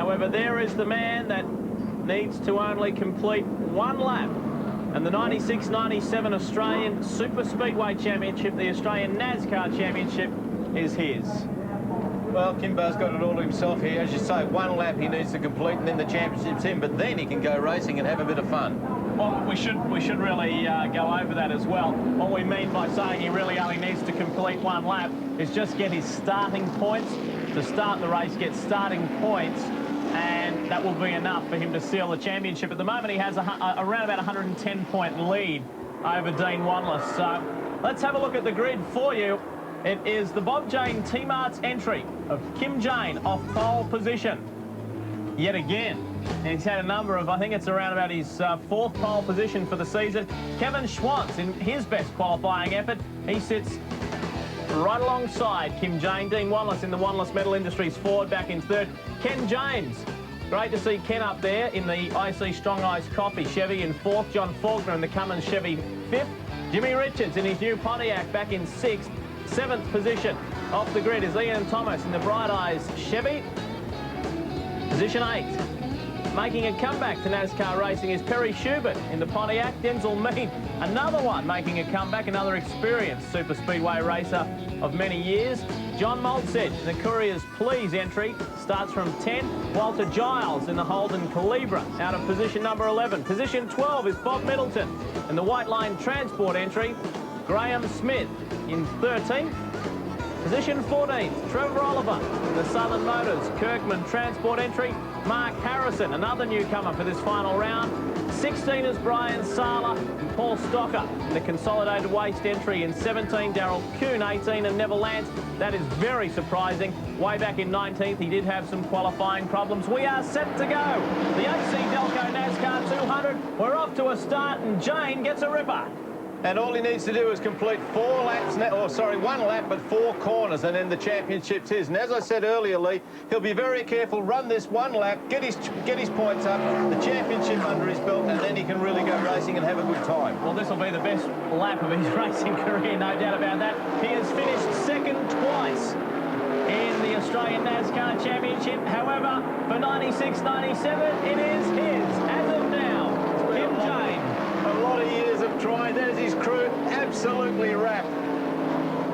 However, there is the man that needs to only complete one lap. And the 96-97 Australian Super Speedway Championship, the Australian NASCAR Championship, is his. Well, Kimbo's got it all to himself here. As you say, one lap he needs to complete and then the championship's in, but then he can go racing and have a bit of fun. Well, we should really go over that as well. What we mean by saying he really only needs to complete one lap is just get his starting points. To start the race, get starting points, and that will be enough for him to seal the championship. At the moment, he has around about 110-point lead over Dean Wanless. So let's have a look at the grid for you. It is the Bob Jane T-Mart's entry of Kim Jane off pole position. Yet again, and he's had a number of, I think it's around about his fourth pole position for the season. Kevin Schwantz, in his best qualifying effort, he sits right alongside Kim Jane. Dean Wanless in the Wanless Metal Industries Ford back in third. Ken James, great to see Ken up there in the IC Strong Ice Coffee Chevy in fourth. John Faulkner in the Cummins Chevy fifth. Jimmy Richards in his new Pontiac back in sixth. Seventh position off the grid is Ian Thomas in the Bright Eyes Chevy. Position 8. Making a comeback to NASCAR racing is Perry Schubert in the Pontiac. Denzel Mead, another one making a comeback, another experienced Super Speedway racer of many years. John Maltzed in the Courier's Please entry starts from 10. Walter Giles in the Holden Calibra out of position number 11. Position 12 is Bob Middleton in the White Line Transport entry. Graham Smith in 13th. Position 14th, Trevor Oliver in the Southern Motors Kirkman Transport entry. Mark Harrison, another newcomer for this final round. 16 is Brian Sala and Paul Stocker in the Consolidated Waste entry in 17. Darryl Kuhn, 18, and Neville Lance. That is very surprising. Way back in 19th, he did have some qualifying problems. We are set to go. The AC Delco NASCAR 200. We're off to a start, and Jane gets a ripper. And all he needs to do is complete one lap, but 4 corners, and then the championship's his. And as I said earlier, Lee, he'll be very careful, run this one lap, get his points up, the championship under his belt, and then he can really go racing and have a good time. Well, this will be the best lap of his racing career, no doubt about that. He has finished second twice in the Australian NASCAR Championship. However, for 96-97, it is his as of now. Kim Jane. A lot of years of trying. There's his crew, absolutely wrapped.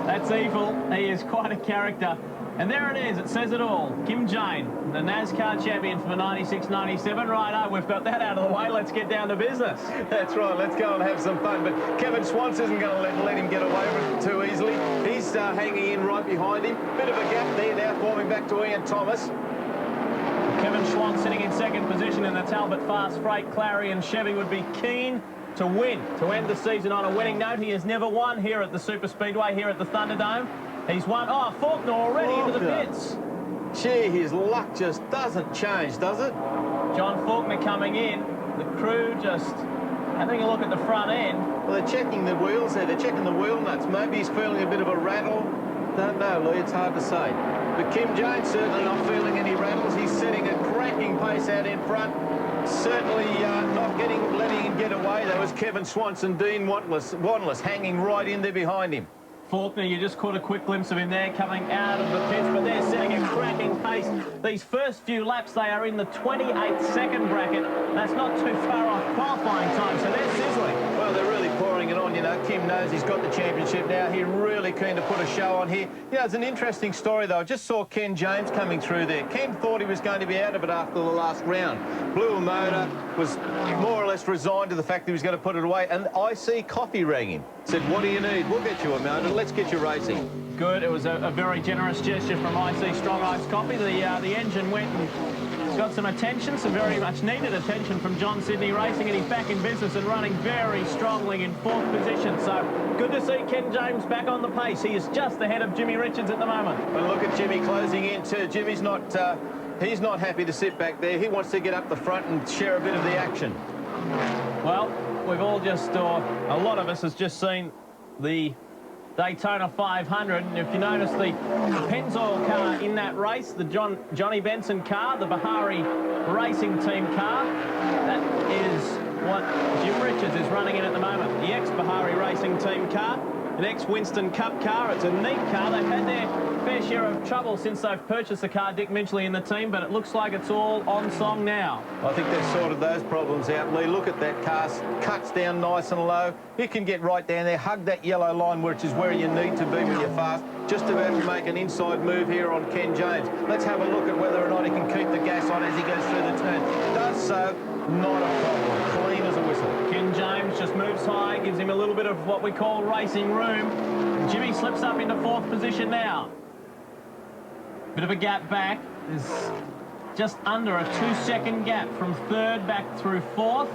That's evil. He is quite a character. And there it is. It says it all. Kim Jane, the NASCAR champion for 96-97. Righto, we've got that out of the way. Let's get down to business. That's right. Let's go and have some fun. But Kevin Schwantz isn't going to let him get away with it too easily. He's hanging in right behind him. Bit of a gap there now, forming back to Ian Thomas. Kevin Schwantz sitting in second position in the Talbot Fast Freight. Clarion Chevy would be keen to win, to end the season on a winning note. He has never won here at the Super Speedway, here at the Thunderdome. He's won. Oh, Faulkner already into the pits. Gee, his luck just doesn't change, does it? John Faulkner coming in. The crew just having a look at the front end. Well, they're checking the wheels there. They're checking the wheel nuts. Maybe he's feeling a bit of a rattle. Don't know, Lee. It's hard to say. But Kim Jane's certainly not feeling any rattles. He's setting a cracking pace out in front. Certainly not letting him get away. There was Kevin Schwantz and Dean Wanless hanging right in there behind him. Faulkner, you just caught a quick glimpse of him there coming out of the pits, but they're setting a cracking pace. These first few laps, they are in the 28-second bracket. That's not too far off qualifying time, so they're sizzling. Well, they're really pouring it on, you know. Kim knows he's got the championship now. He's really keen to put a show on here. You know, it's an interesting story, though. I just saw Ken James coming through there. Ken thought he was going to be out of it after the last round. Blew a motor, was more or less resigned to the fact that he was going to put it away. And IC Coffee rang him. Said, what do you need? We'll get you a motor. Let's get you racing. Good. It was a very generous gesture from IC Strong Ice Coffee. The engine went and got some attention, some very much needed attention from John Sydney Racing, and he's back in business and running very strongly in fourth position. So good to see Ken James back on the pace. He is just ahead of Jimmy Richards at the moment. And look at Jimmy closing in too. Jimmy's not, he's not happy to sit back there. He wants to get up the front and share a bit of the action. Well, we've all just, a lot of us has just seen the Daytona 500, and if you notice the Pennzoil car in that race, the Johnny Benson car, the Bahari Racing Team car, that is what Jim Richards is running in at the moment. The ex-Bahari Racing Team car, an ex-Winston Cup car. It's a neat car. They've had their fair share of trouble since they've purchased the car, Dick Midgley and the team, but it looks like it's all on song now. I think they've sorted those problems out, Lee. Look at that car, cuts down nice and low. It can get right down there, hug that yellow line, which is where you need to be when you're fast. Just about to make an inside move here on Ken James. Let's have a look at whether or not he can keep the gas on as he goes through the turn. Does so, not a problem. Clean as a whistle. Ken James just moves high, gives him a little bit of what we call racing room. Jimmy slips up into 4th position now. Bit of a gap back. There's just under a 2-second gap from 3rd back through 4th.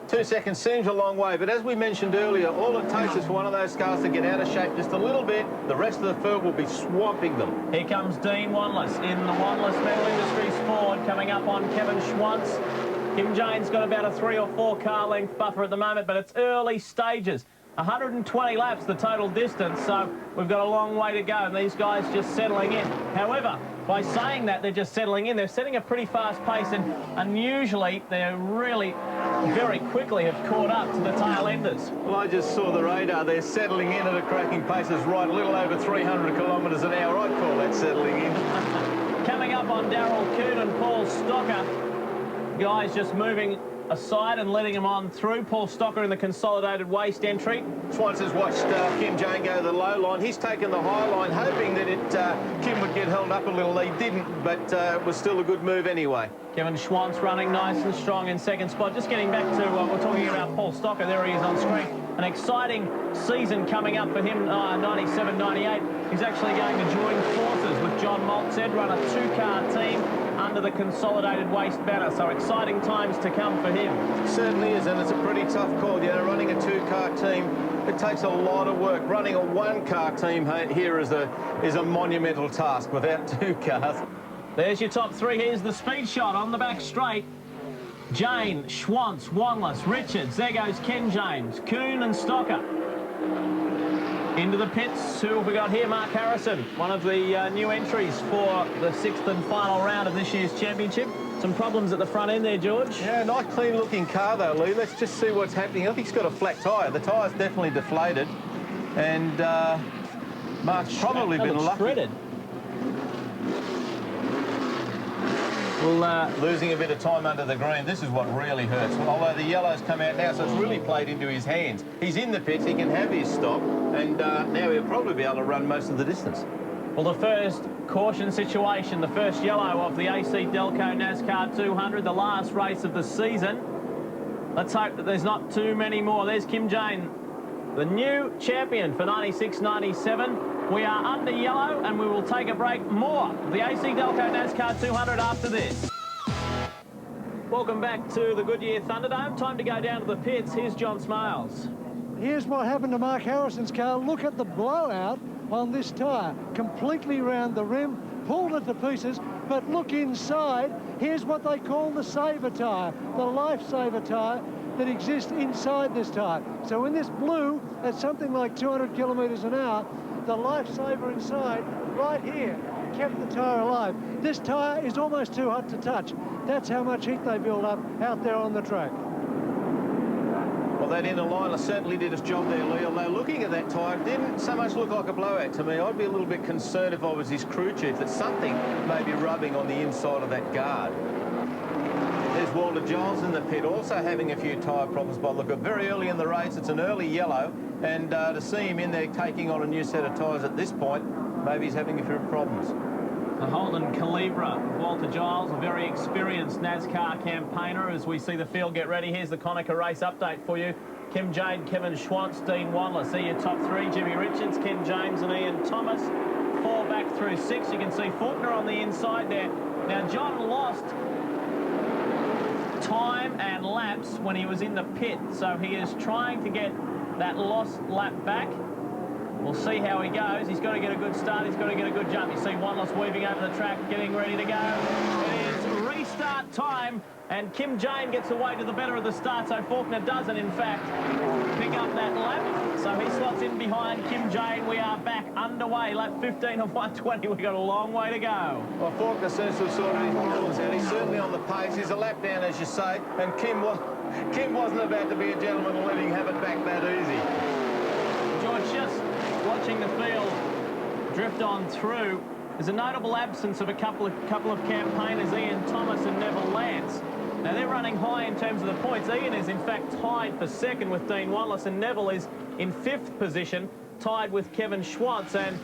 2 seconds seems a long way, but as we mentioned earlier, all it takes is for one of those cars to get out of shape just a little bit. The rest of the field will be swamping them. Here comes Dean Wanless in the Wanless Metal Industries Ford, coming up on Kevin Schwantz. Kim Jane's got about a 3 or 4 car length buffer at the moment, but it's early stages. 120 laps the total distance, so we've got a long way to go, and these guys just settling in. However, by saying that they're just settling in, they're setting a pretty fast pace, and unusually they're really very quickly have caught up to the tail enders. Well, I just saw the radar. They're settling in at a cracking pace. It's right, a little over 300 kilometres an hour. I'd call that settling in. Coming up on Darryl Kuhn and Paul Stocker. Guys just moving aside and letting him on through. Paul Stocker in the consolidated waste entry. Schwantz has watched Kim Jane go to the low line. He's taken the high line, hoping that Kim would get held up a little. He didn't, but it was still a good move anyway. Kevin Schwantz running nice and strong in 2nd spot. Just getting back to what we're talking about, Paul Stocker. There he is on screen. An exciting season coming up for him, 97-98. He's actually going to join forces with John Maltzed, run a 2-car team under the consolidated waste banner. So exciting times to come for him. Certainly is, and it's a pretty tough call. You know, running a 2-car team, it takes a lot of work. Running a 1-car team here is a monumental task without 2 cars. There's your top 3. Here's the speed shot on the back straight. Jane, Schwantz, Wanless, Richards. There goes Ken James, Kuhn and Stocker. Into the pits, who have we got here? Mark Harrison, one of the new entries for the 6th and final round of this year's championship. Some problems at the front end there, George. Yeah, nice clean looking car though, Lee. Let's just see what's happening. I think he's got a flat tyre. The tyre's definitely deflated, and Mark's probably been lucky. Shredded. Well, losing a bit of time under the green. This is what really hurts. Although the yellow's come out now, so it's really played into his hands. He's in the pits, he can have his stop, and now he'll probably be able to run most of the distance. well, the first caution situation, the first yellow of the AC Delco NASCAR 200, the last race of the season. Let's hope that there's not too many more. There's Kim Jane, the new champion for 96-97. We are under yellow, and we will take a break. More of the AC Delco NASCAR 200 after this. Welcome back to the Goodyear Thunderdome. Time to go down to the pits. Here's John Smailes. Here's what happened to Mark Harrison's car. Look at the blowout on this tyre. Completely round the rim, pulled it to pieces, but look inside. Here's what they call the saver tyre, the lifesaver tyre that exists inside this tyre. So when this blew at something like 200 kilometres an hour, the lifesaver inside, right here, kept the tyre alive. This tyre is almost too hot to touch. That's how much heat they build up out there on the track. Well, that inner liner certainly did its job there, Leigh. Although looking at that tyre, it didn't so much look like a blowout to me. I'd be a little bit concerned if I was his crew chief that something may be rubbing on the inside of that guard. There's Walter Giles in the pit, also having a few tyre problems by the look of it. Very early in the race, it's an early yellow, and to see him in there taking on a new set of tyres at this point, maybe he's having a few problems. The Holden Calibra, Walter Giles, a very experienced NASCAR campaigner. As we see the field get ready, here's the Konica race update for you. Kim Jane, Kevin Schwantz, Dean Wanless. See your top three: Jimmy Richards, Ken James and Ian Thomas. 4 back through 6. You can see Faulkner on the inside there. Now, John lost time and laps when he was in the pit, so he is trying to get that lost lap back. We'll see how he goes. He's got to get a good start. He's got to get a good jump. You see Wanless weaving over the track, getting ready to go. It is restart time, and Kim Jane gets away to the better of the start, so Faulkner doesn't, in fact, pick up that lap. So he slots in behind Kim Jane. We are back underway. Lap 15 of 120. We've got a long way to go. Well, Faulkner seems to have sorted his problems out. He's certainly on the pace. He's a lap down, as you say, and Kim wasn't about to be a gentleman and let him have it back that easy. George, just watching the field, drift on through. There's a notable absence of a couple of campaigners, Ian Thomas and Neville Lance. Now, they're running high in terms of the points. Ian is, in fact, tied for second with Dean Wanless, and Neville is in 5th position, tied with Kevin Schwantz. And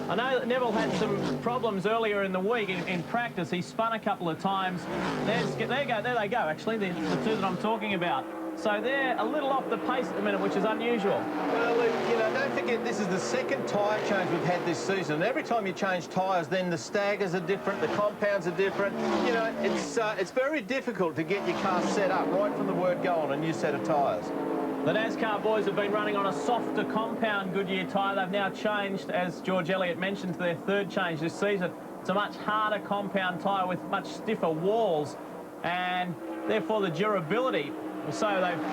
I know that Neville had some problems earlier in the week in practice. He spun a couple of times. There they go, actually, the two that I'm talking about. So they're a little off the pace at the minute, which is unusual. Well, you know, don't forget, this is the second tyre change we've had this season. And every time you change tyres, then the staggers are different, the compounds are different. You know, it's very difficult to get your car set up right from the word go on a new set of tyres. The NASCAR boys have been running on a softer compound Goodyear tyre. They've now changed, as George Elliott mentioned, to their 3rd change this season. It's a much harder compound tyre with much stiffer walls, and therefore the durability. So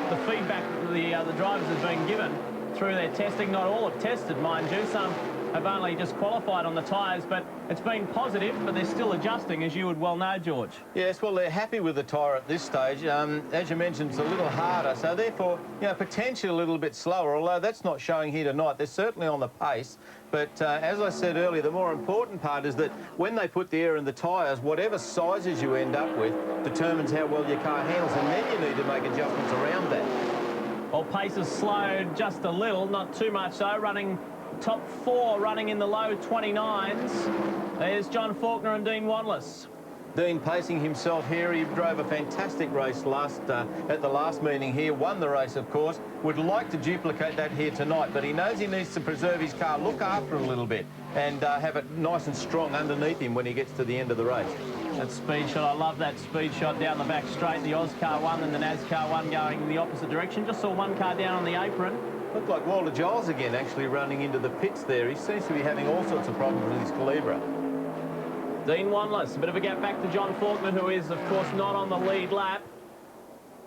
the feedback the drivers have been given through their testing, not all have tested, mind you. Some have only just qualified on the tyres, but it's been positive, but they're still adjusting, as you would well know, George. Yes, well, they're happy with the tyre at this stage. As you mentioned, it's a little harder, so therefore, you know, potentially a little bit slower, although that's not showing here tonight. They're certainly on the pace, but as I said earlier, the more important part is that when they put the air in the tyres, whatever sizes you end up with determines how well your car handles, and then you need to make adjustments around that. Well, pace has slowed just a little, not too much though, running top 4, running in the low 29s. There's John Faulkner and Dean Wanless. Dean pacing himself here. He drove a fantastic race at the last meeting here, won the race, of course. Would like to duplicate that here tonight, but he knows he needs to preserve his car, look after it a little bit, and have it nice and strong underneath him when he gets to the end of the race. That speed shot, I love that speed shot down the back straight. The Oscar one and the NASCAR one going in the opposite direction. Just saw one car down on the apron. Looked like Walter Giles again, actually running into the pits there. He seems to be having all sorts of problems with his Calibra. Dean Wanless, a bit of a gap back to John Faulkner, who is, of course, not on the lead lap.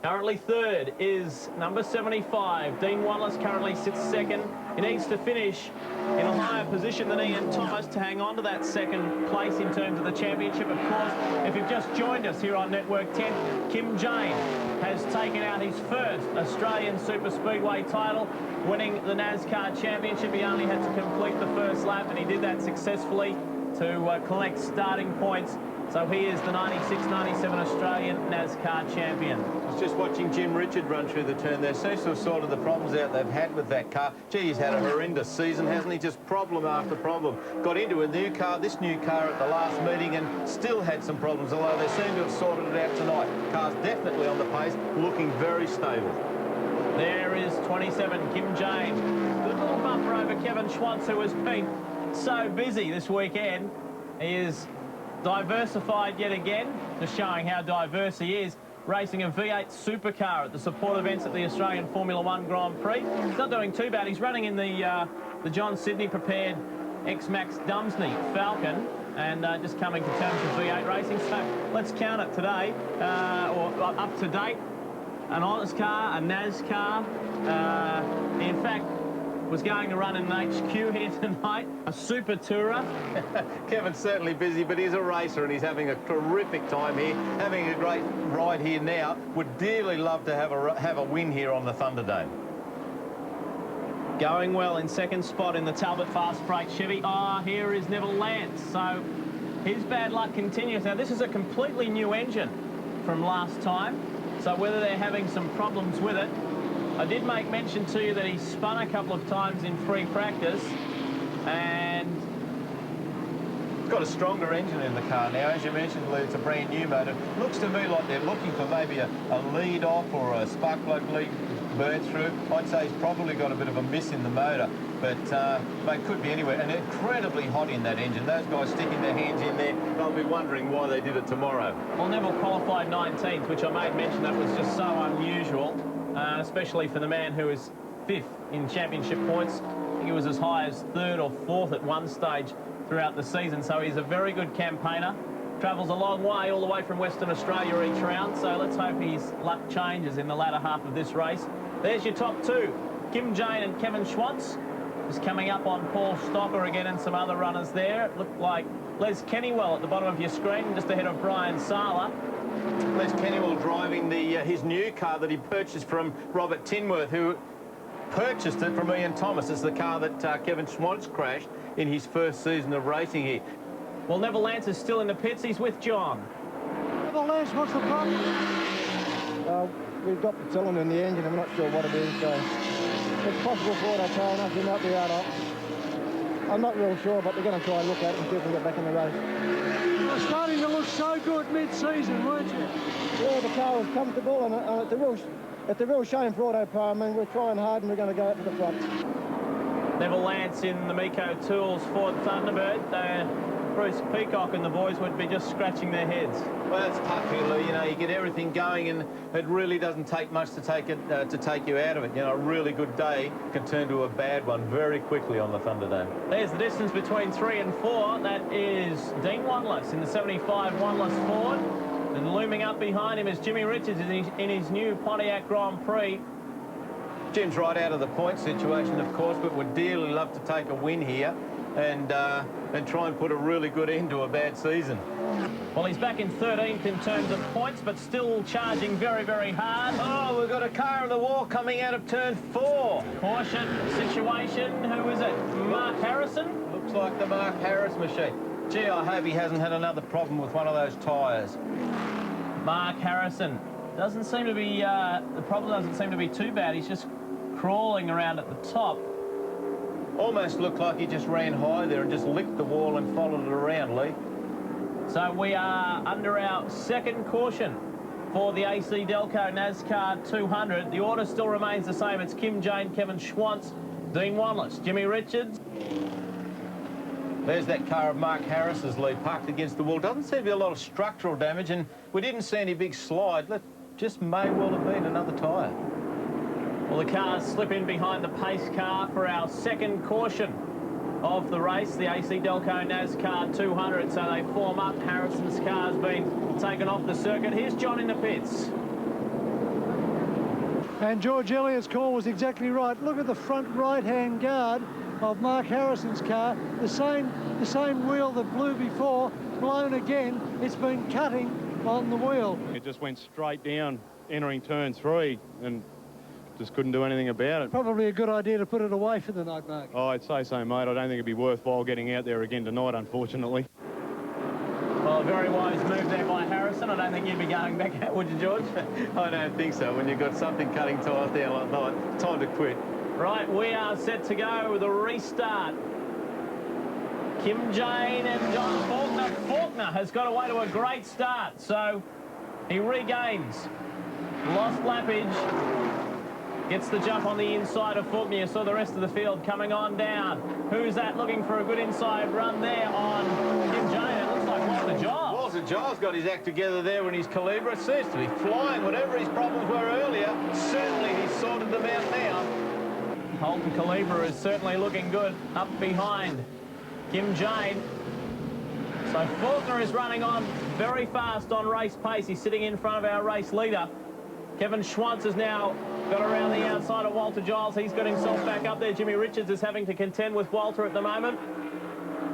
Currently 3rd is number 75. Dean Wanless currently sits 2nd. He needs to finish in a higher position than Ian Thomas to hang on to that 2nd place in terms of the championship. Of course, if you've just joined us here on Network 10, Kim Jane has taken out his 1st Australian Super Speedway title, winning the NASCAR championship. He only had to complete the 1st lap, and he did that successfully to collect starting points. So he is the 96-97 Australian NASCAR champion. I was just watching Jim Richard run through the turn there. Seems to have sorted the problems out they've had with that car. Gee, he's had a horrendous season, hasn't he? Just problem after problem. Got into a new car, this new car at the last meeting, and still had some problems, although they seem to have sorted it out tonight. Car's definitely on the pace, looking very stable. There is 27, Kim Jane. Good little bumper over Kevin Schwantz, who has been so busy this weekend. He is diversified yet again, just showing how diverse he is, racing a V8 supercar at the support events at the Australian Formula 1 Grand Prix. He's not doing too bad. He's running in the John Sidney prepared X-Max Dumsney Falcon, and just coming to terms with V8 racing. So let's count it today, or up to date. An Oscar, a NASCAR, in fact, was going to run in an HQ here tonight, a Super Tourer. Kevin's certainly busy, but he's a racer and he's having a terrific time here, having a great ride here now. Would dearly love to have a win here on the Thunderdome. Going well in 2nd spot in the Talbot Fast Freight Chevy. Here is Neville Lance. So his bad luck continues. Now, this is a completely new engine from last time. So whether they're having some problems with it, I did make mention to you that he spun a couple of times in free practice, and got a stronger engine in the car now. As you mentioned, Leigh, it's a brand new motor. Looks to me like they're looking for maybe a lead off or a spark plug lead burn through. I'd say he's probably got a bit of a miss in the motor, but it could be anywhere. And incredibly hot in that engine. Those guys sticking their hands in there, they'll be wondering why they did it tomorrow. Well, Neville qualified 19th, which I made mention that was just so unusual. Especially for the man who is 5th in championship points. I think he was as high as 3rd or 4th at one stage throughout the season, so he's a very good campaigner. Travels a long way, all the way from Western Australia each round, so let's hope his luck changes in the latter half of this race. There's your top 2, Kim Jane and Kevin Schwantz. Just coming up on Paul Stocker again and some other runners there. It looked like Les Kennywell at the bottom of your screen, just ahead of Brian Sala. Les Kennywell driving his new car that he purchased from Robert Tinworth, who purchased it from Ian Thomas. It's the car that Kevin Schwantz crashed in his first season of racing here. Well, Neville Lance is still in the pits. He's with John. Neville Lance, what's the problem? We've got the cylinder in the engine, I'm not sure what it is, so it's possible for auto car enough to not be out of. I'm not real sure, but we're going to try and look at it and see if we can get back in the race. You were starting to look so good mid-season, weren't you? Yeah, the car was comfortable, and it's a real shame for auto car. I mean, we're trying hard and we're going to go up to the front. Neville Lance in the Miko Tools Ford Thunderbird. Bruce Peacock and the boys would be just scratching their heads. Well, it's tough here, Leigh. You know, you get everything going, and it really doesn't take much to take you out of it. You know, a really good day can turn to a bad one very quickly on the Thunderdome. There's the distance between 3 and 4. That is Dean Wanless in the 75 Wanless Ford. And looming up behind him is Jimmy Richards in his new Pontiac Grand Prix. Jim's right out of the point situation, of course, but would dearly love to take a win here and try and put a really good end to a bad season. Well, he's back in 13th in terms of points, but still charging very, very hard. Oh, we've got a car on the wall coming out of turn 4. Caution situation. Who is it? Mark Harrison? Looks like the Mark Harris machine. Gee, I hope he hasn't had another problem with one of those tyres. Mark Harrison. Doesn't seem to be, the problem doesn't seem to be too bad. He's just crawling around at the top. Almost looked like he just ran high there and just licked the wall and followed it around, Leigh. So we are under our second caution for the AC Delco NASCAR 200. The order still remains the same. It's Kim Jane, Kevin Schwantz, Dean Wanless, Jimmy Richards. There's that car of Mark Harris's, Leigh, parked against the wall. Doesn't seem to be a lot of structural damage, and we didn't see any big slide. That just may well have been another tyre. Well, the cars slip in behind the pace car for our second caution of the race, the AC Delco NASCAR 200. So they form up. Harrison's car's been taken off the circuit. Here's John in the pits. And George Elliott's call was exactly right. Look at the front right-hand guard of Mark Harrison's car. The same wheel that blew before, blown again. It's been cutting on the wheel. It just went straight down, entering turn 3, and just couldn't do anything about it. Probably a good idea to put it away for the night, Mark. Oh, I'd say so, mate. I don't think it'd be worthwhile getting out there again tonight, unfortunately. Well, a very wise move there by Harrison. I don't think you'd be going back out, would you, George? I don't think so. When you've got something cutting tyres down like that, time to quit. Right, we are set to go with a restart. Kim Jane and John Faulkner. Faulkner has got away to a great start, so he regains lost lappage. Gets the jump on the inside of Faulkner. You saw the rest of the field coming on down. Who's that looking for a good inside run there on Kim Jane? It looks like Walter Giles. Walter Giles got his act together there when his Calibra seems to be flying. Whatever his problems were earlier, certainly he's sorted them out now. Holton Calibra is certainly looking good up behind Kim Jane. So Faulkner is running on very fast on race pace. He's sitting in front of our race leader. Kevin Schwantz has now got around the outside of Walter Giles. He's got himself back up there. Jimmy Richards is having to contend with Walter at the moment.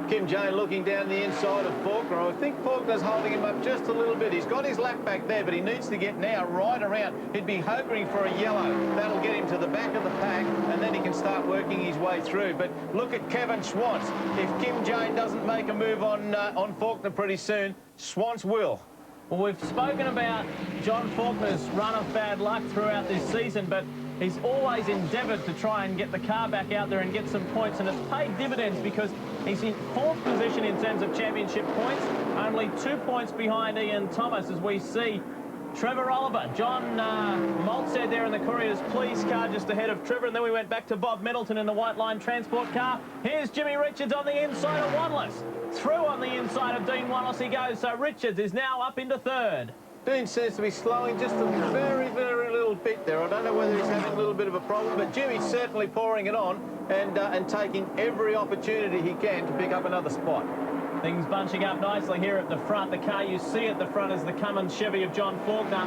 Kim Jane looking down the inside of Faulkner. I think Faulkner's holding him up just a little bit. He's got his lap back there, but he needs to get now right around. He'd be hoping for a yellow. That'll get him to the back of the pack, and then he can start working his way through. But look at Kevin Schwantz. If Kim Jane doesn't make a move on Faulkner pretty soon, Schwantz will. Well, we've spoken about John Faulkner's run of bad luck throughout this season, but he's always endeavoured to try and get the car back out there and get some points, and it's paid dividends because he's in 4th position in terms of championship points, only 2 points behind Ian Thomas, as we see Trevor Oliver. John Maltz there in the Courier's Please car just ahead of Trevor, and then we went back to Bob Middleton in the White Line Transport car. Here's Jimmy Richards on the inside of Wanless. Through on the inside of Dean Wanless he goes, so Richards is now up into 3rd. Dean seems to be slowing just a very, very little bit there. I don't know whether he's having a little bit of a problem, but Jimmy's certainly pouring it on and taking every opportunity he can to pick up another spot. Things bunching up nicely here at the front. The car you see at the front is the Cummins Chevy of John Faulkner.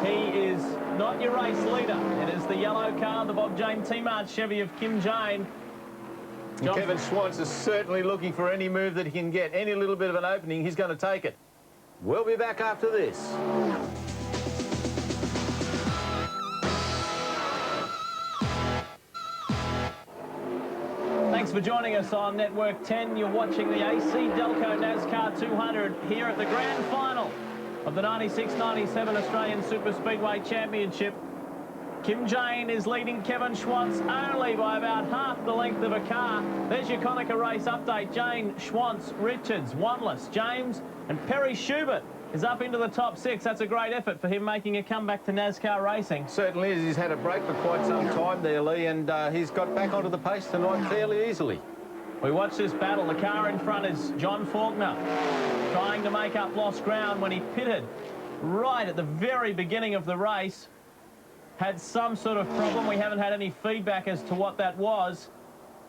He is not your race leader. It is the yellow car, the Bob Jane T-Mart Chevy of Kim Jane. Kevin Schwantz is certainly looking for any move that he can get. Any little bit of an opening, he's going to take it. We'll be back after this. for joining us on Network 10. You're watching the AC Delco NASCAR 200 here at the grand final of the 96-97 Australian Super Speedway Championship. Kim Jane is leading Kevin Schwantz only by about half the length of a car. There's your Konica race update. Jane, Schwantz, Richards, Wanless, James and Perry Schubert is up into the top 6. That's a great effort for him making a comeback to NASCAR racing. Certainly is. He's had a break for quite some time there, Leigh, and he's got back onto the pace tonight fairly easily. We watch this battle. The car in front is John Faulkner trying to make up lost ground when he pitted right at the very beginning of the race. Had some sort of problem. We haven't had any feedback as to what that was,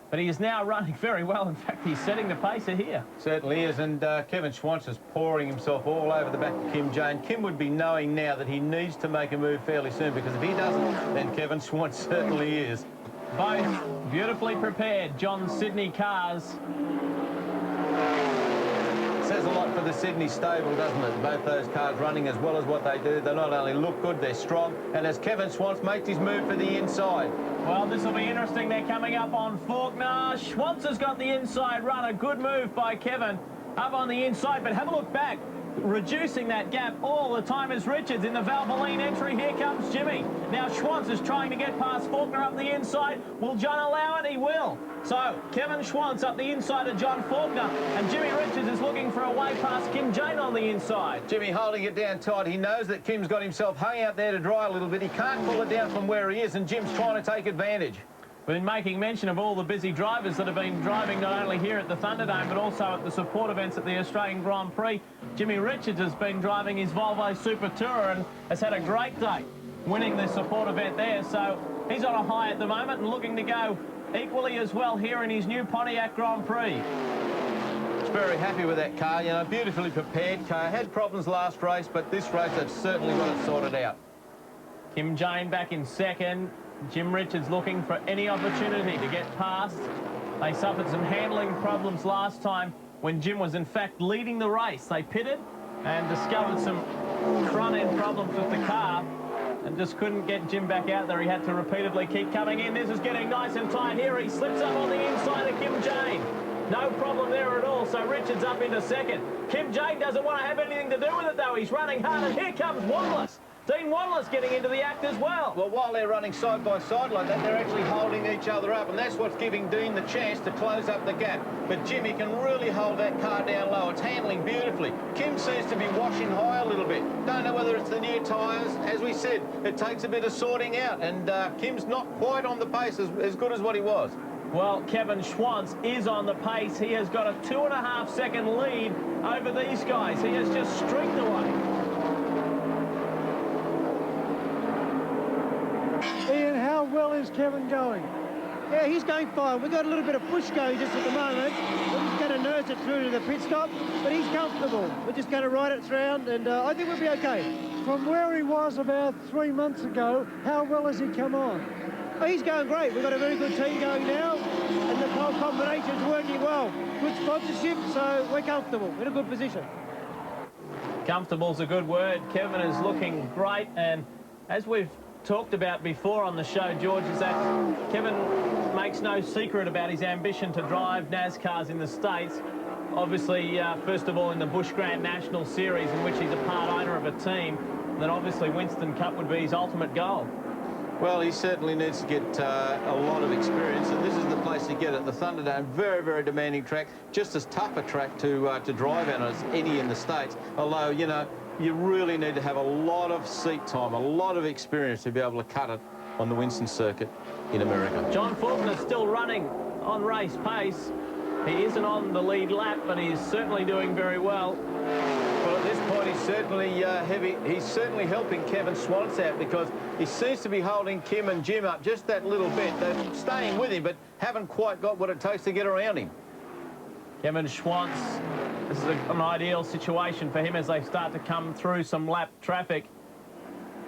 but he is now running very well. In fact, he's setting the pace here. Certainly is, and Kevin Schwantz is pouring himself all over the back of Kim Jane. Kim would be knowing now that he needs to make a move fairly soon, because if he doesn't, then Kevin Schwantz certainly is. Both beautifully prepared John Sydney cars. Says a lot for the Sydney stable, doesn't it? Both those cars running as well as what they do. They not only look good, they're strong. And as Kevin Schwantz makes his move for the inside. Well, this will be interesting. They're coming up on Faulkner. Schwantz has got the inside run. A good move by Kevin up on the inside. But have a look back. Reducing that gap all the time is Richards in the Valvoline entry. Here comes Jimmy. Now Schwantz is trying to get past Faulkner up the inside. Will John allow it? He will. So Kevin Schwantz up the inside of John Faulkner, and Jimmy Richards is looking for a way past Kim Jane on the inside. Jimmy holding it down tight. He knows that Kim's got himself hung out there to dry a little bit. He can't pull it down from where he is, and Jim's trying to take advantage. We've been making mention of all the busy drivers that have been driving not only here at the Thunderdome but also at the support events at the Australian Grand Prix. Jimmy Richards has been driving his Volvo Super Tourer and has had a great day winning the support event there. So he's on a high at the moment and looking to go equally as well here in his new Pontiac Grand Prix. He's very happy with that car, you know, beautifully prepared car. Had problems last race, but this race they've certainly got it sorted out. Kim Jane back in second. Jim Richards looking for any opportunity to get past. They suffered some handling problems last time when Jim was in fact leading the race. They pitted and discovered some front-end problems with the car and just couldn't get Jim back out there. He had to repeatedly keep coming in. This is getting nice and tight here. He slips up on the inside of Kim Jane. No problem there at all, so Richards up into second. Kim Jane doesn't want to have anything to do with it, though. He's running hard, and here comes Wanless. Dean Wanless getting into the act as well. Well, while they're running side by side like that, they're actually holding each other up, and that's what's giving Dean the chance to close up the gap. But Jimmy can really hold that car down low. It's handling beautifully. Kim seems to be washing high a little bit. Don't know whether it's the new tyres. As we said, it takes a bit of sorting out, and Kim's not quite on the pace as good as what he was. Well, Kevin Schwantz is on the pace. He has got a 2.5 second lead over these guys. He has just streaked away. Ian, how well is Kevin going? Yeah, he's going fine. We've got a little bit of push going just at the moment. We're just going to nurse it through to the pit stop, but he's comfortable. We're just going to ride it round, and I think we'll be okay. From where he was about 3 months ago, how well has he come on? Oh, he's going great. We've got a very good team going now, and the whole combination's working well. Good sponsorship, so we're comfortable. We're in a good position. Comfortable's a good word. Kevin is looking great, and as we've talked about before on the show, George, is that Kevin makes no secret about his ambition to drive NASCARs in the States. Obviously, first of all, in the Busch Grand National Series, in which he's a part owner of a team, then obviously Winston Cup would be his ultimate goal. Well, he certainly needs to get a lot of experience, and this is the place to get it. The Thunderdome, very, very demanding track, just as tough a track to drive in as any in the States. Although, you know, you really need to have a lot of seat time, a lot of experience to be able to cut it on the Winston circuit in America. John Faulkner still running on race pace. He isn't on the lead lap, but he's certainly doing very well. Well, at this point, he's certainly He's certainly helping Kevin Schwantz out, because he seems to be holding Kim and Jim up just that little bit. They're staying with him, but haven't quite got what it takes to get around him. Kevin Schwantz, this is an ideal situation for him as they start to come through some lap traffic.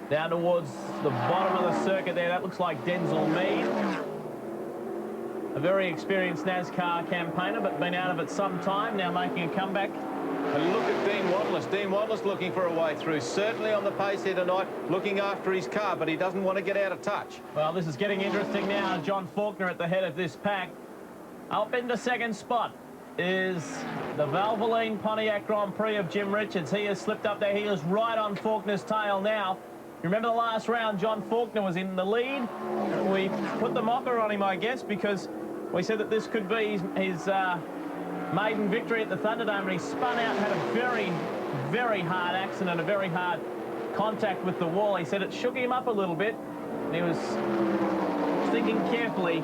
Down towards the bottom of the circuit there, that looks like Denzel Mead. A very experienced NASCAR campaigner, but been out of it some time, now making a comeback. And look at Dean Wanless. Dean Wanless looking for a way through. Certainly on the pace here tonight, looking after his car, but he doesn't want to get out of touch. Well, this is getting interesting now. John Faulkner at the head of this pack. Up into second spot is the Valvoline Pontiac Grand Prix of Jim Richards. He has slipped up there. He is right on Faulkner's tail now. You remember the last round, John Faulkner was in the lead. We put the mocker on him, I guess, because we said that this could be his maiden victory at the Thunderdome, and he spun out and had a very, very hard accident, a very hard contact with the wall. He said it shook him up a little bit, and he was thinking carefully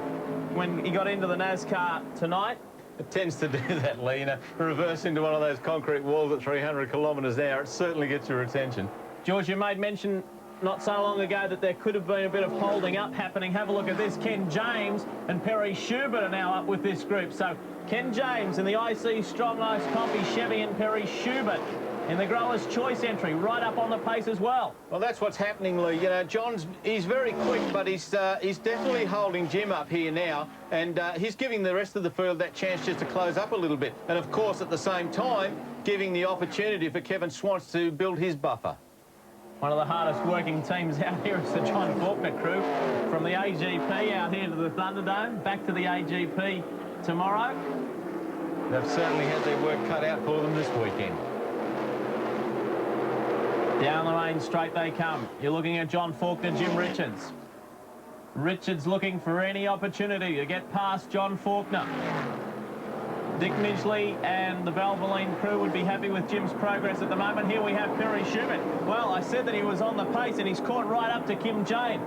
when he got into the NASCAR tonight. It tends to do that, Leigh. You know, reverse into one of those concrete walls at 300 kilometres an hour, it certainly gets your attention. George, you made mention not so long ago that there could have been a bit of holding up happening. Have a look at this. Ken James and Perry Schubert are now up with this group. So Ken James in the IC Strong Ice Coffee Chevy and Perry Schubert in the Growers' Choice entry, right up on the pace as well. Well, that's what's happening, Leigh. You know, he's very quick, but he's definitely holding Jim up here now, and he's giving the rest of the field that chance just to close up a little bit. And, of course, at the same time, giving the opportunity for Kevin Swans to build his buffer. One of the hardest working teams out here is the John Faulkner crew. From the AGP out here to the Thunderdome, back to the AGP tomorrow. They've certainly had their work cut out for them this weekend. Down the main straight they come. You're looking at John Faulkner, Jim Richards. Richards looking for any opportunity to get past John Faulkner. Dick Midgley and the Valvoline crew would be happy with Jim's progress at the moment. Here we have Perry Schubert. Well, I said that he was on the pace, and he's caught right up to Kim Jane.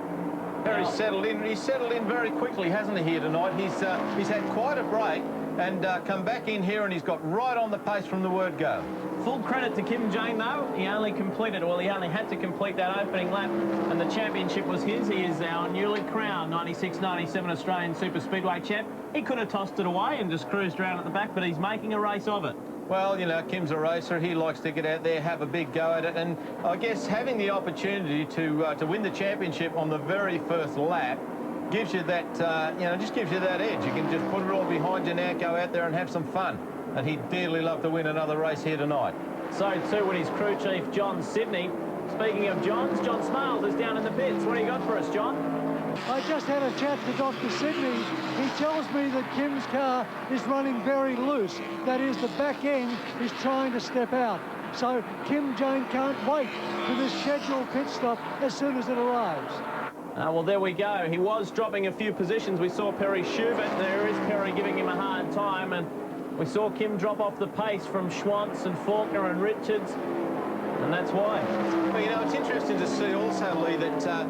Perry's settled in. He's settled in very quickly, hasn't he, here tonight? He's had quite a break and come back in here, and he's got right on the pace from the word go. Full credit to Kim Jane, though. He only had to complete that opening lap, and the championship was his. He is our newly crowned 96-97 Australian Super Speedway champ. He could have tossed it away and just cruised around at the back, but he's making a race of it. Well, you know, Kim's a racer. He likes to get out there, have a big go at it, and I guess having the opportunity to win the championship on the very first lap gives you that, you know, just gives you that edge. You can just put it all behind you now, go out there and have some fun. And he'd dearly love to win another race here tonight. So too would his crew chief, John Sidney. Speaking of Johns, John Smailes is down in the pits. What do you got for us, John? I just had a chat to Dr. Sidney. He tells me that Kim's car is running very loose. That is, the back end is trying to step out. So Kim Jane can't wait for this scheduled pit stop as soon as it arrives. Well, there we go. He was dropping a few positions. We saw Perry Schubert. There is Perry giving him a hard time, and we saw Kim drop off the pace from Schwantz and Faulkner and Richards, and that's why. Well, you know, it's interesting to see also, Leigh, that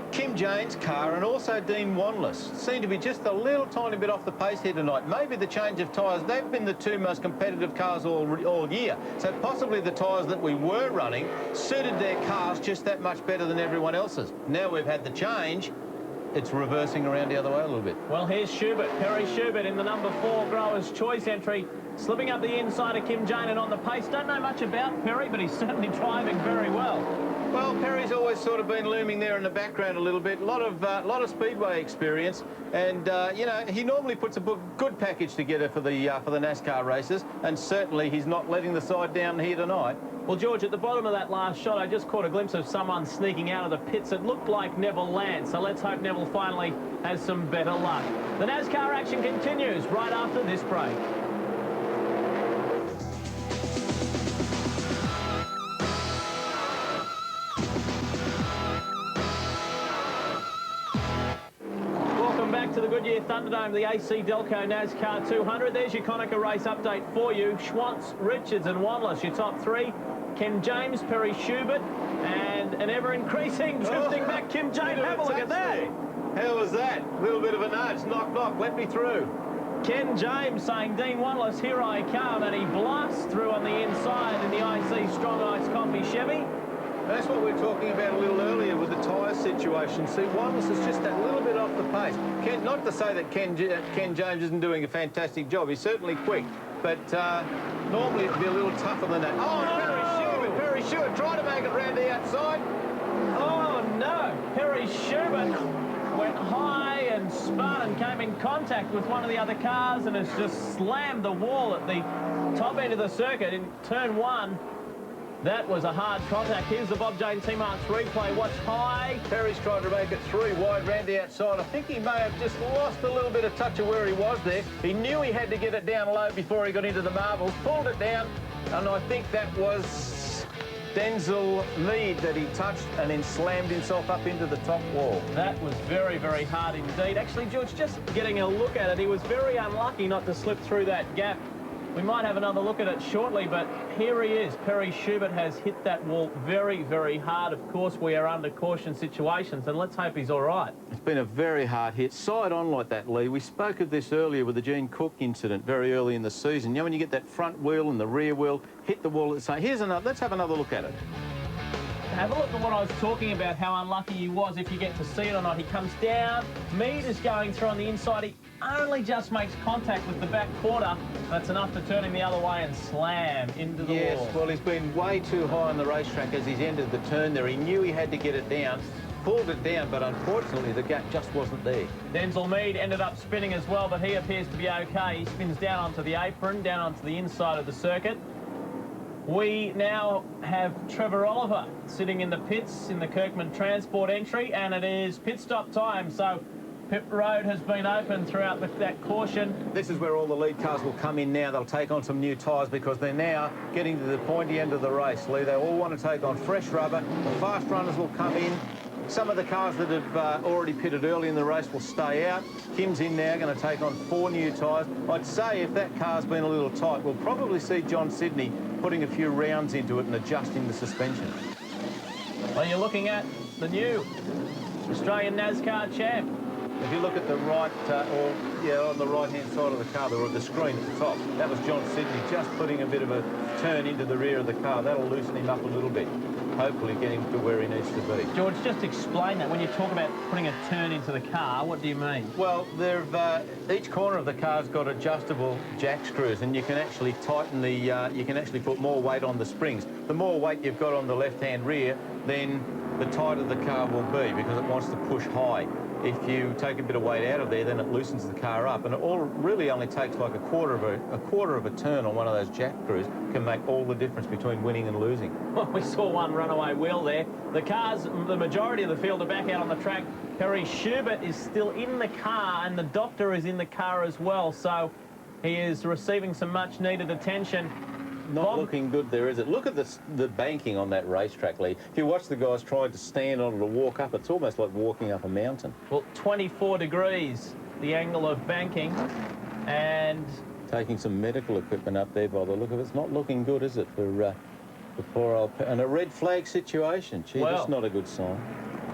Kim Jane's car and also Dean Wanless seem to be just a little tiny bit off the pace here tonight. Maybe the change of tyres. They've been the two most competitive cars all year. So possibly the tyres that we were running suited their cars just that much better than everyone else's. Now we've had the change. It's reversing around the other way a little bit. Well, here's Schubert, Perry Schubert in the number 4 Growers' Choice entry, slipping up the inside of Kim Jane and on the pace. Don't know much about Perry, but he's certainly driving very well. Well, Perry's always sort of been looming there in the background a little bit. A lot of Speedway experience, and you know, he normally puts a good package together for the NASCAR races, and certainly he's not letting the side down here tonight. Well, George, at the bottom of that last shot, I just caught a glimpse of someone sneaking out of the pits. It looked like Neville Land, so let's hope Neville finally has some better luck. The NASCAR action continues right after this break. To the Goodyear Thunderdome, the AC Delco NASCAR 200. There's your Konica race update for you. Schwantz, Richards and Wanless, your top 3. Ken James, Perry Schubert, and an ever-increasing drifting back Kim Jane. Have a look at that. How was that? A little bit of a nudge. Knock, knock, let me through. Ken James saying, Dean Wanless, here I come, and he blasts through on the inside in the IC Strong Ice Coffee Chevy. That's what we were talking about a little earlier with the tyre situation. See, Wanless is just that little bit off the pace. Not to say that Ken James isn't doing a fantastic job. He's certainly quick, but normally it'd be a little tougher than that. Oh, Perry Schubert trying to make it round the outside. Oh, no. Perry Schubert went high and spun and came in contact with one of the other cars and has just slammed the wall at the top end of the circuit in turn 1. That was a hard contact. Here's the Bob Jane T-Marks replay. Watch high. Perry's tried to make it through wide round the outside. I think he may have just lost a little bit of touch of where he was there. He knew he had to get it down low before he got into the marbles, pulled it down, and I think that was Denzel Mead that he touched and then slammed himself up into the top wall. That was very, very hard indeed. Actually, George, just getting a look at it, he was very unlucky not to slip through that gap. We might have another look at it shortly, but here he is. Perry Schubert has hit that wall very, very hard. Of course, we are under caution situations, and let's hope he's all right. It's been a very hard hit. Side on like that, Lee. We spoke of this earlier with the Gene Cook incident very early in the season. You know, when you get that front wheel and the rear wheel hit the wall at the same... Here's another... Let's have another look at it. Have a look at what I was talking about, how unlucky he was, if you get to see it or not. He comes down, Mead is going through on the inside. He only just makes contact with the back quarter. That's enough to turn him the other way and slam into the wall. Yes, well, he's been way too high on the racetrack as he's entered the turn there. He knew he had to get it down, pulled it down, but unfortunately the gap just wasn't there. Denzel Mead ended up spinning as well, but he appears to be okay. He spins down onto the apron, down onto the inside of the circuit. We now have Trevor Oliver sitting in the pits in the Kirkman Transport entry, and it is pit stop time. So pit road has been open throughout that caution. This is where all the lead cars will come in now. They'll take on some new tyres because they're now getting to the pointy end of the race, Lee. They all want to take on fresh rubber. The fast runners will come in. Some of the cars that have already pitted early in the race will stay out. Kim's in now, going to take on 4 new tyres. I'd say if that car's been a little tight, we'll probably see John Sidney putting a few rounds into it and adjusting the suspension. Well, you're looking at the new Australian NASCAR champ. If you look at the right, on the right-hand side of the car, the screen at the top, that was John Sidney just putting a bit of a turn into the rear of the car. That'll loosen him up a little bit. Hopefully get him to where he needs to be. George, just explain that. When you talk about putting a turn into the car, what do you mean? Well, each corner of the car's got adjustable jack screws, and you can actually tighten the, you can actually put more weight on the springs. The more weight you've got on the left-hand rear, then the tighter the car will be because it wants to push high. If you take a bit of weight out of there, then it loosens the car up, and it all really only takes like a quarter of a turn on one of those jack screws can make all the difference between winning and losing. Well, we saw one runaway wheel there. The cars, the majority of the field are back out on the track. Perry Schubert is still in the car, and the doctor is in the car as well, so he is receiving some much-needed attention. Not looking good there, is it? Look at the banking on that racetrack, Lee. If you watch the guys trying to stand on it or walk up, it's almost like walking up a mountain. Well, 24 degrees, the angle of banking, and... Taking some medical equipment up there by the look of it. It's not looking good, is it, for poor old... And a red flag situation. Gee, well, that's not a good sign.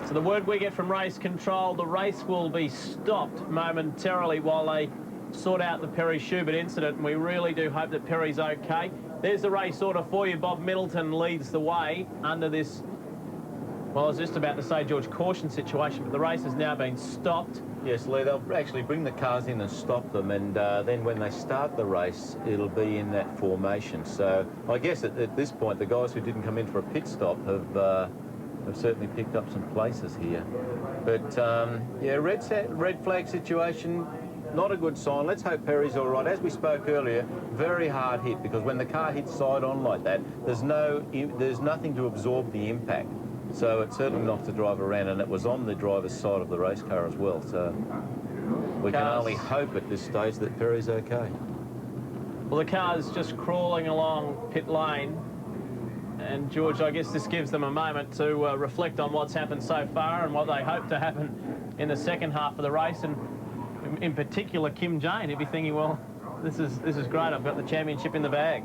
So the word we get from race control, the race will be stopped momentarily while they sort out the Perry Schubert incident, and we really do hope that Perry's okay. There's the race order for you. Bob Middleton leads the way under this, well, I was just about to say, George, caution situation, but the race has now been stopped. Yes, Lee, they'll actually bring the cars in and stop them, and then when they start the race, it'll be in that formation. So I guess at this point, the guys who didn't come in for a pit stop have certainly picked up some places here. But, yeah, red flag situation, not a good sign. Let's hope Perry's all right. As we spoke earlier, very hard hit, because when the car hits side on like that, there's nothing to absorb the impact. So it's certainly knocked the driver around, and it was on the driver's side of the race car as well. So we can only hope at this stage that Perry's okay. Well, the car's just crawling along pit lane. And, George, I guess this gives them a moment to reflect on what's happened so far and what they hope to happen in the second half of the race. And in particular, Kim Jane, he'd be thinking, well, this is great. I've got the championship in the bag.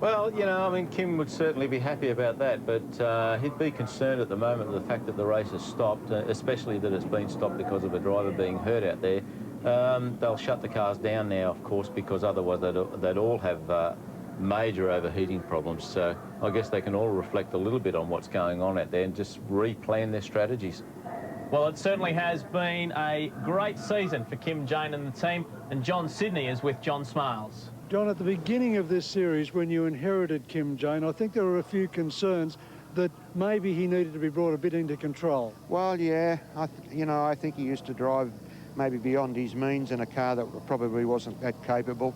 Well, you know, I mean, Kim would certainly be happy about that, but he'd be concerned at the moment with the fact that the race has stopped, especially that it's been stopped because of a driver being hurt out there. They'll shut the cars down now, of course, because otherwise they'd all have major overheating problems. So I guess they can all reflect a little bit on what's going on out there and just replan their strategies. Well, it certainly has been a great season for Kim Jane and the team, and John Sidney is with John Smailes. John, at the beginning of this series, when you inherited Kim Jane, I think there were a few concerns that maybe he needed to be brought a bit into control. Well, yeah, I think he used to drive maybe beyond his means in a car that probably wasn't that capable.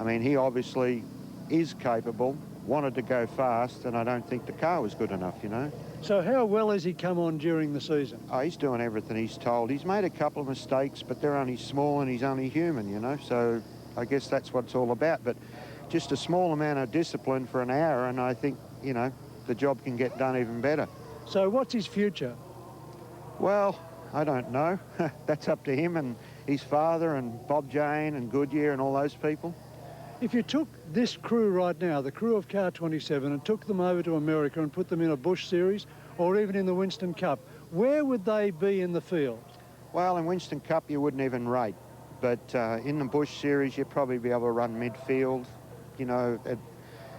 I mean, he obviously is capable, wanted to go fast, and I don't think the car was good enough, you know. So how well has he come on during the season? Oh, he's doing everything he's told. He's made a couple of mistakes, but they're only small and he's only human, you know. So I guess that's what it's all about. But just a small amount of discipline for an hour, and I think, you know, the job can get done even better. So what's his future? Well, I don't know. That's up to him and his father and Bob Jane and Goodyear and all those people. If you took this crew right now, the crew of Car 27, and took them over to America and put them in a Busch Series or even in the Winston Cup, where would they be in the field? Well, in Winston Cup you wouldn't even rate, but in the Busch Series you'd probably be able to run midfield. You know,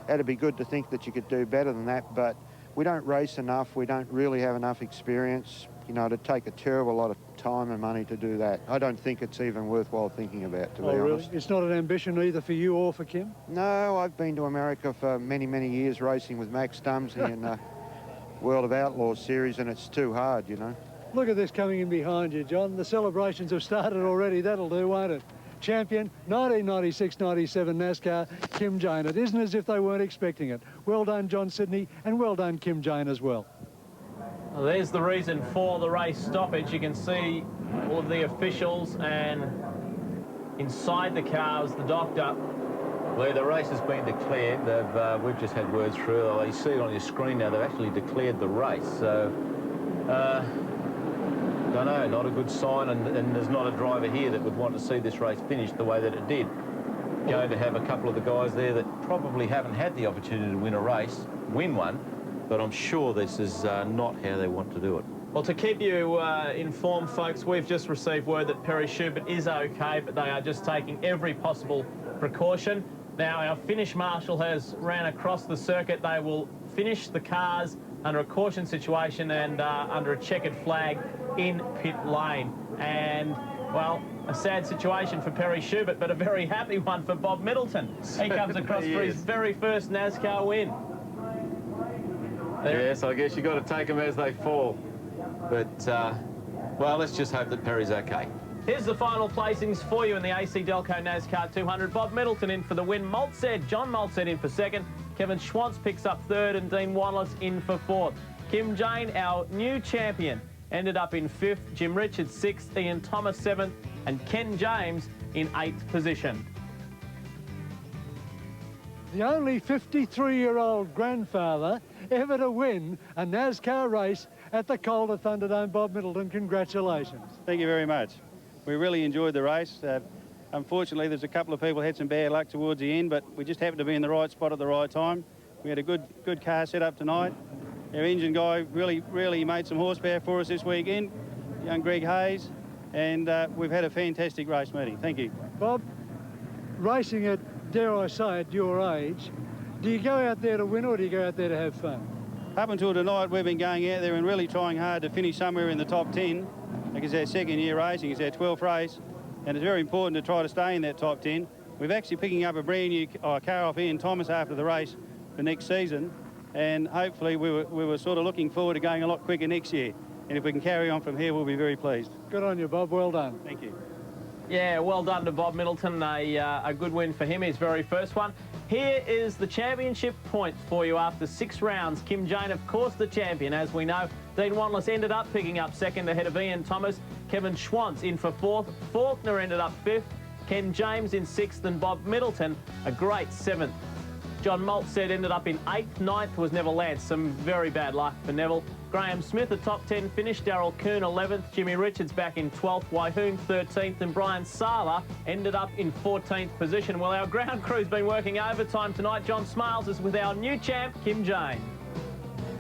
it'd be good to think that you could do better than that, but we don't race enough. We don't really have enough experience. You know, it'd take a terrible lot of time and money to do that. I don't think it's even worthwhile thinking about, to be honest. Really? It's not an ambition either for you or for Kim? No, I've been to America for many, many years racing with Max Dumsey in the World of Outlaws series, and it's too hard, you know. Look at this coming in behind you, John. The celebrations have started already. That'll do, won't it? Champion, 1996-97 NASCAR, Kim Jane. It isn't as if they weren't expecting it. Well done, John Sidney, and well done, Kim Jane, as well. Well, there's the reason for the race stoppage. You can see all of the officials, and inside the car is the doctor. Where the race has been declared, we've just had words through. You see it on your screen now, they've actually declared the race. So, don't know, not a good sign, and there's not a driver here that would want to see this race finished the way that it did. Going to have a couple of the guys there that probably haven't had the opportunity to win a race, win one, but I'm sure this is not how they want to do it. Well, to keep you informed, folks, we've just received word that Perry Schubert is okay, but they are just taking every possible precaution. Now, our finish marshal has ran across the circuit. They will finish the cars under a caution situation and under a checkered flag in pit lane. And, well, a sad situation for Perry Schubert, but a very happy one for Bob Middleton. He comes across for his very first NASCAR win. Yes, I guess you've got to take them as they fall. But, well, let's just hope that Perry's okay. Here's the final placings for you in the AC Delco NASCAR 200. Bob Middleton in for the win. John Maltz in for second. Kevin Schwantz picks up third, and Dean Wanless in for fourth. Kim Jane, our new champion, ended up in fifth. Jim Richards sixth. Ian Thomas seventh. And Ken James in eighth position. The only 53-year-old grandfather ever to win a NASCAR race at the Calder Thunderdome. Bob Middleton, congratulations. Thank you very much. We really enjoyed the race. Unfortunately, there's a couple of people who had some bad luck towards the end, but we just happened to be in the right spot at the right time. We had a good car set up tonight. Our engine guy really made some horsepower for us this weekend, young Greg Hayes, and we've had a fantastic race meeting. Thank you. Bob, racing at, dare I say, at your age, do you go out there to win or do you go out there to have fun? Up until tonight, we've been going out there and really trying hard to finish somewhere in the top 10. Like it's our second year racing, it's our 12th race, and it's very important to try to stay in that top 10. We're actually picking up a brand new car off Ian Thomas after the race for next season, and hopefully we were sort of looking forward to going a lot quicker next year. And if we can carry on from here, we'll be very pleased. Good on you, Bob. Well done. Thank you. Yeah, well done to Bob Middleton. A good win for him, his very first one. Here is the championship points for you after 6 rounds. Kim Jane, of course, the champion, as we know. Dean Wanless ended up picking up second ahead of Ian Thomas. Kevin Schwantz in for fourth. Faulkner ended up fifth. Ken James in sixth, and Bob Middleton a great seventh. John Maltz ended up in eighth. Ninth was Neville Lance. Some very bad luck for Neville. Graham Smith, a top 10 finish. Darryl Kuhn, 11th. Jimmy Richards back in 12th. Waihoon, 13th. And Brian Sala ended up in 14th position. Well, our ground crew's been working overtime tonight. John Smailes is with our new champ, Kim Jane.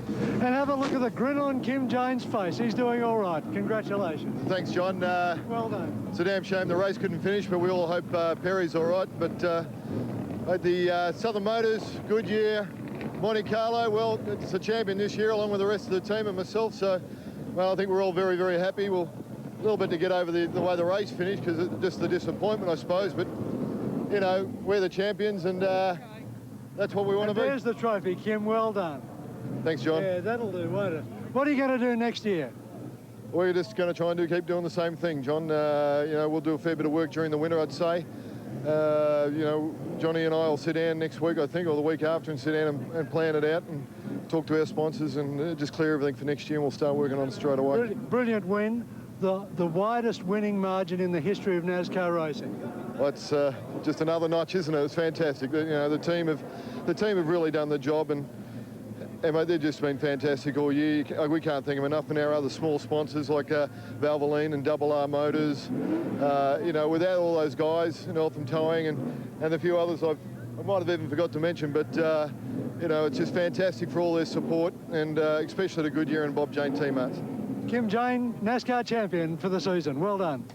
And have a look at the grin on Kim Jane's face. He's doing all right. Congratulations. Thanks, John. Well done. It's a damn shame the race couldn't finish, but we all hope Perry's all right. But at the Southern Motors, Goodyear, Monte Carlo, well, it's a champion this year along with the rest of the team and myself. So, well, I think we're all very, very happy. We'll a little bit to get over the way the race finished because it's just the disappointment, I suppose. But, you know, we're the champions and that's what we want to be. There's the trophy, Kim. Well done. Thanks, John. Yeah, that'll do, won't it? What are you going to do next year? We're just going to try and keep doing the same thing, John. You know, we'll do a fair bit of work during the winter, I'd say. You know, Johnny and I will sit down next week, I think, or the week after, and sit down and plan it out and talk to our sponsors and just clear everything for next year, and we'll start working on it straight away. Brilliant win. The widest winning margin in the history of NASCAR racing. Well, it's just another notch, isn't it? It's fantastic. You know, the team have really done the job, and mate, they've just been fantastic all year. We can't thank them enough, and our other small sponsors like Valvoline and Double R Motors. You know, without all those guys, Eltham Towing and a few others I might have even forgot to mention, but you know, it's just fantastic for all their support, and especially the Goodyear and Bob Jane teammates. Kim Jane, NASCAR champion for the season. Well done.